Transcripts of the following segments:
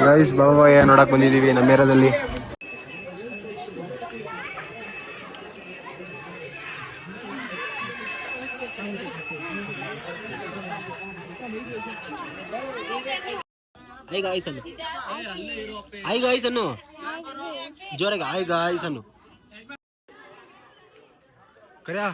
Guys ಬಾಬಾಯ ನೋಡಕ್ ಬಂದಿದೀವಿ ನಮ್ಮ ಏರಿಯಾದಲ್ಲಿ. ಹಾಯ್ ಗಾಯ್ಸ್ ಅನ್ನು, ಹಾಯ್ ಗಾಯ್ಸ್ ಅನ್ನು ಜೋರಾಗಿ, ಹಾಯ್ ಗಾಯ್ಸ್ ಅನ್ನು ಕರ್ಯಾ.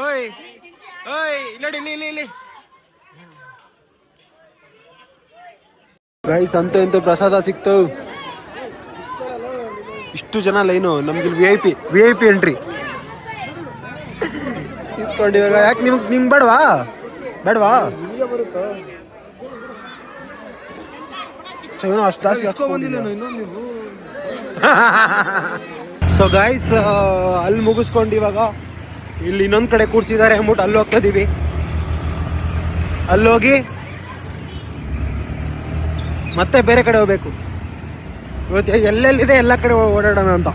ಓಯ್ ಓಯ್ ನೋಡಿ ಇಲ್ಲಿ ಗೈಸ್, ಅಂತೂ ಪ್ರಸಾದ ಸಿಕ್ತು. ಇಷ್ಟು ಜನ ಲೈನು, ನಮ್ಗೆ ವಿ ಐ ಪಿ ಎಂಟ್ರಿ ಇಸ್ಕೊಂಡಿವಾಗ. ಯಾಕೆ ನಿಮ್ಗೆ ಬೇಡವಾ ಅಷ್ಟು ಜಾಸ್ತಿ ಸೊ ಗೈಸ್, ಅಲ್ಲಿ ಮುಗಿಸ್ಕೊಂಡು ಇವಾಗ ಇಲ್ಲಿ ಇನ್ನೊಂದು ಕಡೆ ಕೂರ್ಸಿದ್ದಾರೆ ಅಂದ್ಬಿಟ್ಟು ಅಲ್ಲಿ ಹೋಗ್ತಾ ಇದೀವಿ. ಅಲ್ಲೋಗಿ ಮತ್ತೆ ಬೇರೆ ಕಡೆ ಹೋಗ್ಬೇಕು. ಇವತ್ತು ಎಲ್ಲೆಲ್ಲಿದೆ ಎಲ್ಲ ಕಡೆ ಓಡಾಡೋಣ ಅಂತ.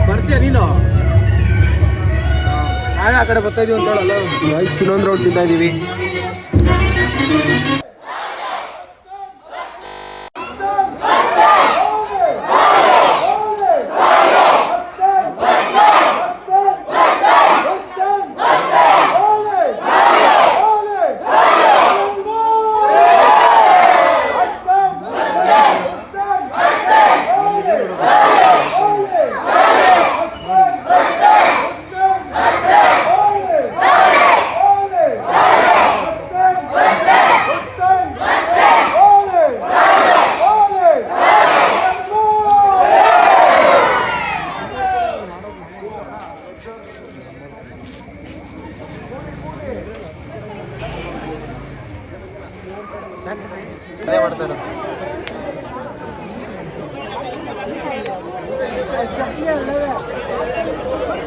ಬರ್ತೀಯ ನೀನು? ನಾಳೆ ಆ ಕಡೆ ಬರ್ತಾ ಇದೀವಿ ಅಂತ ಹೇಳಲ್ಲ. ಇನ್ನೊಂದು ರೌಂಡ್ ತಿಂತಾ ಇದೀವಿ.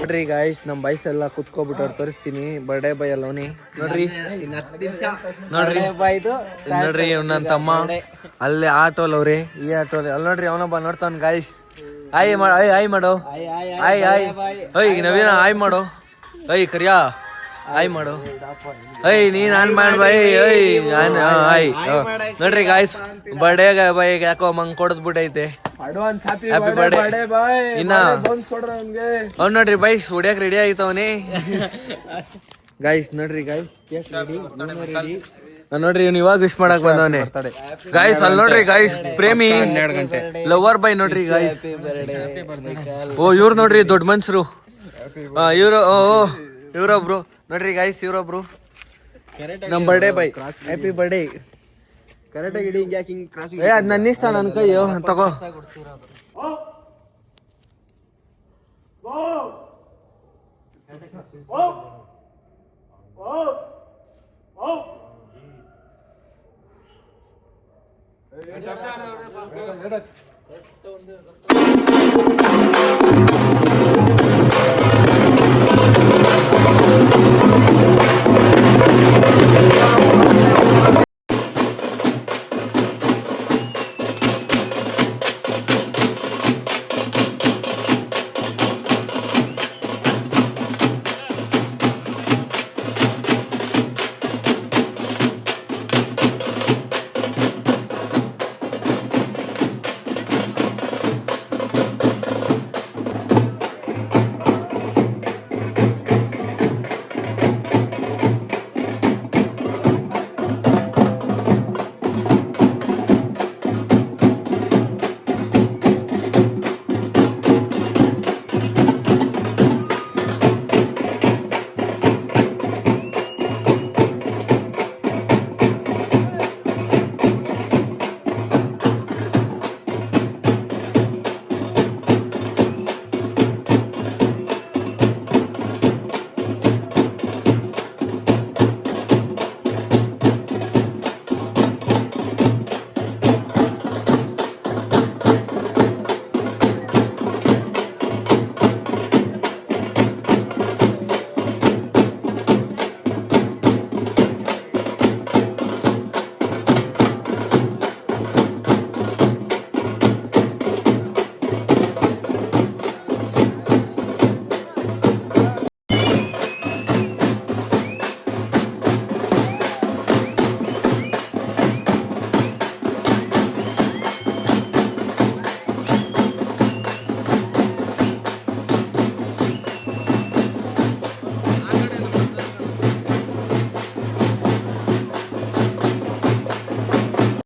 ನೋಡ್ರಿ ಗಾಯ್ಸ್, ನಮ್ ಬೈಸ್ ಎಲ್ಲ ಕುತ್ಕೋಬಿಟ್ಟವ್ರು, ತೋರಿಸ್ತೀನಿ. ಬರ್ಡೇ ಬಾಯ್ ಅಲ್ಲೋನಿ ನೋಡ್ರಿ, ನೋಡ್ರಿ ನನ್ನ ತಮ್ಮ ಅಲ್ಲಿ ಆಟೋಲ್ ಅವ್ರಿ, ಈ ಆಟೋಲ್ ಅಲ್ಲಿ ನೋಡ್ರಿ, ಅವನೊಬ್ಬ ನೋಡ್ತಾನ ಗಾಯ್ಸ್. ಆಯ್ ಮಾಡೋ, ಆಯ್ ನವೀನ ಆಯ್ ಮಾಡೋ, ಕರಿಯಾ ಆಯ್ ಮಾಡು, ನೀನ್ ಆನ್ ಮಾಡ್ಬಾಯ್. ನೋಡ್ರಿ ಗಾಯ್ಸ್, ಬರ್ಡೇ ಬಾಯ್ ಯಾಕೋ ಮಂಗ್ ಕೊಡದ್ಬಿಟ್ಟೈತೆ. ಹ್ಯಾಪಿ ಬರ್ಡೇ ಇನ್ನ ಅವ್ನು ನೋಡ್ರಿ ಬೈಸ್ ಹೊಡ್ಯಾಕ್ ರೆಡಿ ಆಯ್ತವನಿ ಗಾಯ್ಸ್. ನೋಡ್ರಿ ಗಾಯ್ಸ್, ನೋಡ್ರಿ ಇವ್ನು ಇವಾಗ ವಿಶ್ ಮಾಡಕ್ ಬಂದವನೆ ಗಾಯ್ಸ್. ಅಲ್ಲಿ ನೋಡ್ರಿ ಗಾಯ್ಸ್, ಪ್ರೇಮಿ ಲವರ್ ಬಾಯ್ ನೋಡ್ರಿ ಗಾಯ್ಸ್. ಓ ಇವ್ರು ನೋಡ್ರಿ ದೊಡ್ಡ ಮನ್ಸರು, ಇವ್ರೊಬ್ರು ನೋಡ್ರಿ ಗಾಯ್ಸ್, ಇವ್ರೊಬ್ರು ನಮ್ ಬರ್ಡೇ ಬಾಯ್. Happy birthday. ಕರೆಕ್ಟಾಗಿ ಇಡಿ, ಹಿಂಗೆ ಹಿಂಗ್ ಕ್ರಾಸ್. ಅದ್ ನನ್ನ ಇಷ್ಟ, ನನ್ನ ಕೈಯೋ ತಗೋ.